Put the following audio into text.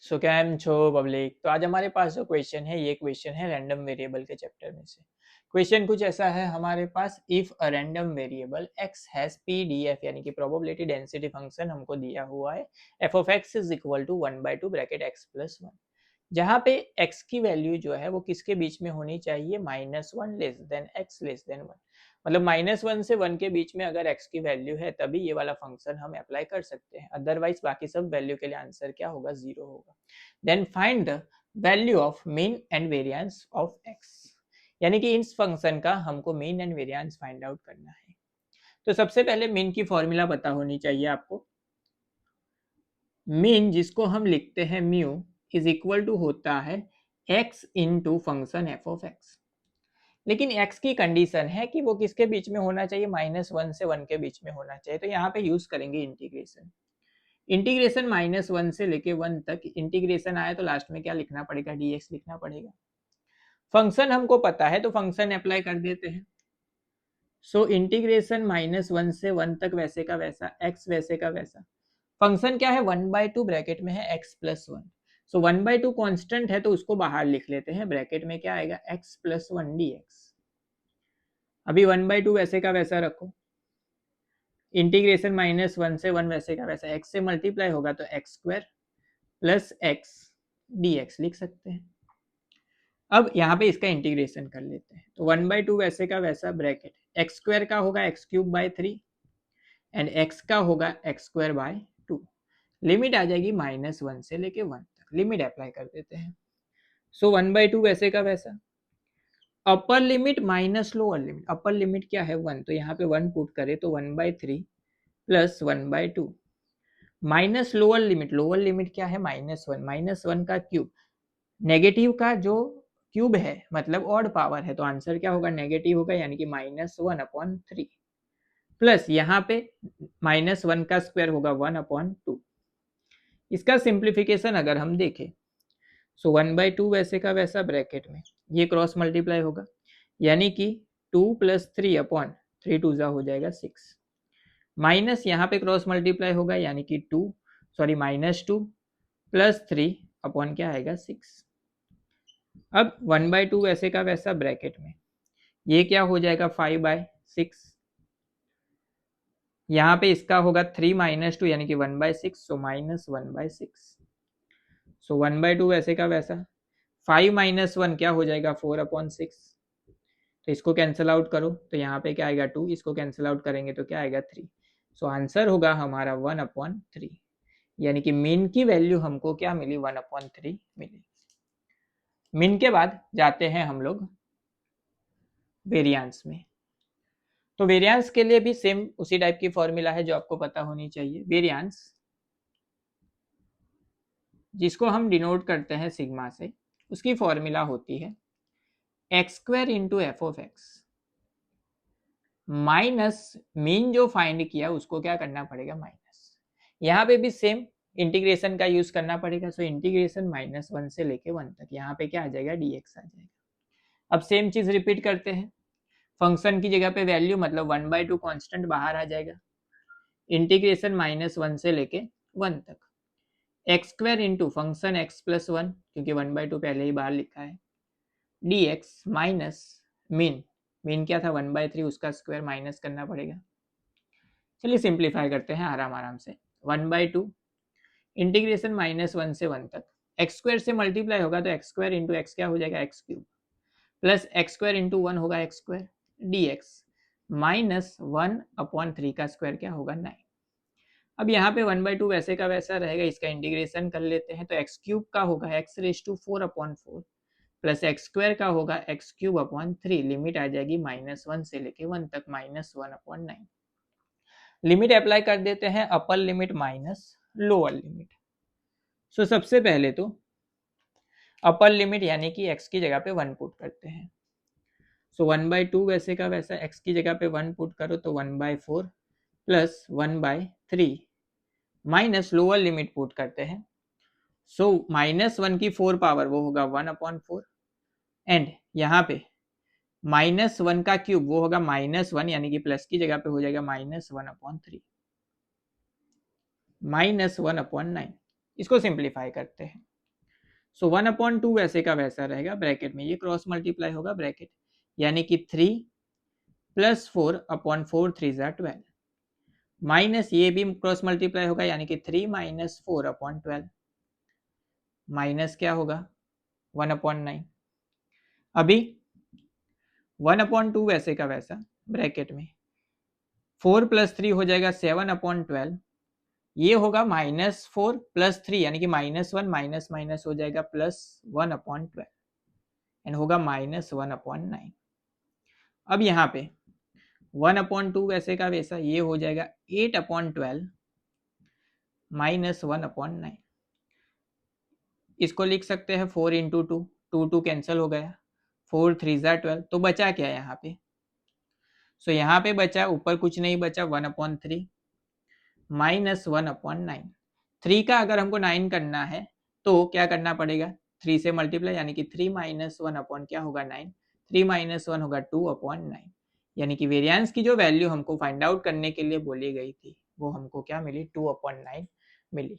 सो cam छो public. तो आज हमारे पास जो क्वेश्चन है ये क्वेश्चन है रैंडम वेरिएबल के चैप्टर में से। क्वेश्चन कुछ ऐसा है हमारे पास, if a random variable x has pdf यानी कि प्रोबेबिलिटी डेंसिटी फंक्शन हमको दिया हुआ है f of x is equal to 1/2 bracket x plus 1, जहाँ पे x की वैल्यू जो है वो किसके बीच में होनी चाहिए, -1 less than x less than 1। मतलब -1 से 1 के बीच में अगर x की वैल्यू है तभी ये वाला फंक्शन हम अप्लाई कर सकते हैं, अदरवाइज बाकी सब वैल्यू के लिए आंसर क्या होगा, 0 होगा। Then find the value of mean and variance of x, यानी कि इस फंक्शन का हमको mean and variance find out करना है। तो सबसे पहले मीन की फॉर्मूला पता होनी चाहिए आपको। मीन जिसको हम लिखते हैं म्यू इज इक्वल टू होता है x into function F of x. लेकिन x की कंडीशन है कि वो किसके बीच में होना चाहिए, -1 से 1 के बीच में होना चाहिए। तो यहाँ पे यूज करेंगे इंटीग्रेशन। इंटीग्रेशन -1 से लेके 1 तक इंटीग्रेशन आया तो लास्ट में क्या लिखना पड़ेगा, dx लिखना पड़ेगा। फंक्शन हमको पता है तो फंक्शन अप्लाई कर देते हैं। सो इंटीग्रेशन -1 से 1 तक वैसे का वैसा, x वैसे का वैसा। फंक्शन क्या है, 1/2 ब्रैकेट में है x प्लस 1। सो 1/2 कांस्टेंट है तो उसको बाहर लिख लेते हैं, ब्रैकेट में क्या आएगा, x प्लस 1 dx। अभी 1/2 वैसे का वैसा रखो, इंटीग्रेशन -1 से 1 वैसे का वैसा, x से मल्टीप्लाई होगा तो x square plus x dx लिख सकते हैं। अब यहाँ पे इसका इंटीग्रेशन कर लेते हैं तो 1/2 वैसे का वैसा, ब्रैकेट x स्क्वायर का होगा x³ 3 एंड x का होगा x²/2। लिमिट आ जाएगी -1 से लेके 1 तक, लिमिट अप्लाई कर देते हैं। सो 1/2 वैसे का वैसा, अपर limit minus lower limit, upper limit क्या है 1, तो यहाँ पे 1 पुट करे तो 1/3 plus 1/2 minus lower limit, lower limit क्या है -1, -1 का क्यूब, नेगेटिव का जो क्यूब है मतलब ऑड पावर है तो आंसर क्या होगा, नेगेटिव होगा, यानी कि -1/3 प्लस यहाँ पे -1 का स्क्वायर होगा 1/2। इसका सिंप्लीफिकेशन अगर हम देखें सो 1/2 वैसे का वैसा, ब्रैकेट में ये क्रॉस मल्टीप्लाई होगा, यानी कि 2 + 3/3 2 हो जाएगा 6, माइनस यहाँ पे क्रॉस मल्टीप्लाई होगा यानी कि -2 + 3 अपॉन क्या आएगा 6। अब 1/2 वैसे का वैसा, ब्रैकेट में ये क्या हो जाएगा 5/6, यहाँ पे इसका होगा 3 - 2 यानी कि 1/6, सो -1/6। सो 1/2 वैसे का वैसा, 5 - 1 क्या हो जाएगा 4/6, तो इसको कैंसिल आउट करो तो यहाँ पे क्या आएगा 2, इसको कैंसिल आउट करेंगे तो क्या आएगा 3। सो आंसर होगा हमारा 1/3, यानी कि मीन की वैल्यू हमको क्या मिली, 1/3 मिली। मीन के बाद जाते हैं हम लोग वेरिएंस में। तो वेरिएंस के लिए भी सेम उसी टाइप की फॉर्मूला है जो आपको पता होनी चाहिए। वेरिएंस जिसको हम डिनोट करते हैं सिग्मा से, उसकी फॉर्मूला होती है x² into F of x minus mean जो फाइंड किया उसको क्या करना पड़ेगा, माइनस। यहाँ पे भी सेम इंटीग्रेशन का यूज करना पड़ेगा। सो इंटीग्रेशन -1 से लेके 1 तक, यहाँ पे क्या आ जाएगा, dx आ जाएगा। अब सेम चीज रिपीट करते हैं, फंक्शन की जगह पे वैल्यू मतलब 1/2 कांस्टेंट बाहर आ जाएगा, इंटीग्रेशन -1 से लेके 1 तक, x² into function x plus 1 क्योंकि 1/2 पहले ही बाहर लिखा है, dx माइनस मीन, मीन क्या था 1/3, उसका स्क्वायर माइनस करना पड़ेगा। चलिए सिंप्लीफाई करते हैं आराम आराम से। 1/2 इंटीग्रेशन -1 से 1 तक, x² से मल्टीप्लाई होगा तो x² इंटू एक्स क्या हो जाएगा, x³ प्लस x² इंटू 1 होगा x² dx माइनस 1/3 का स्क्वायर क्या होगा 9। अब यहाँ पे 1/2 वैसे का वैसा रहेगा, इसका इंटीग्रेशन कर लेते हैं तो x³ का होगा x⁴/4 प्लस x² का होगा x³/3, लिमिट आ जाएगी -1 से लेके 1 तक, -1/9। लिमिट अप्लाई कर देते हैं, upper limit minus lower limit. So सबसे पहले तो अपर लिमिट यानी कि x की जगह पे 1 पुट करते हैं। सो 1/2 वैसे का वैसा, x की जगह पे 1 पुट करो तो 1/4 plus 1/3 minus lower limit put करते हैं। सो -1 की 4 पावर वो होगा 1/4 एंड यहाँ पे -1 का क्यूब वो होगा -1 यानी कि प्लस की जगह पे हो जाएगा -1/3 -1/9। इसको सिंप्लीफाई करते हैं सो 1/2 वैसे का वैसा रहेगा, ब्रैकेट में ये क्रॉस मल्टीप्लाई होगा ब्रैकेट, यानी कि 3 + 4/4 3 = 12, माइनस ये भी क्रॉस मल्टीप्लाई होगा, यानी कि 3 - 4/12, माइनस क्या होगा 1/9। अभी 1/2 वैसे का वैसा ब्रैकेट में 4 + 3 हो जाएगा 7/12, ये होगा -4 + 3 यानी कि -1 माइनस माइनस हो जाएगा +1/12 एंड होगा -1/9। अब यहाँ पे 1/2 वैसे का वैसा ये हो जाएगा 8/12 -1/9। इसको लिख सकते हैं 4 × 2, 2 कैंसिल हो गया, 4 3 = 12, तो बचा क्या यहाँ पे? सो यहाँ पे बचा, ऊपर कुछ नहीं बचा, 1/3 -1/9। 3 का अगर हमको 9 करना है तो क्या करना पड़ेगा, 3 से मल्टीप्लाई, यानी कि 3 - 1 क्या होगा 9, 3 - 1 होगा 2/9, यानी कि वेरिएंस की जो वैल्यू हमको फाइंड आउट करने के लिए बोली गई थी वो हमको क्या मिली 2/9 मिली।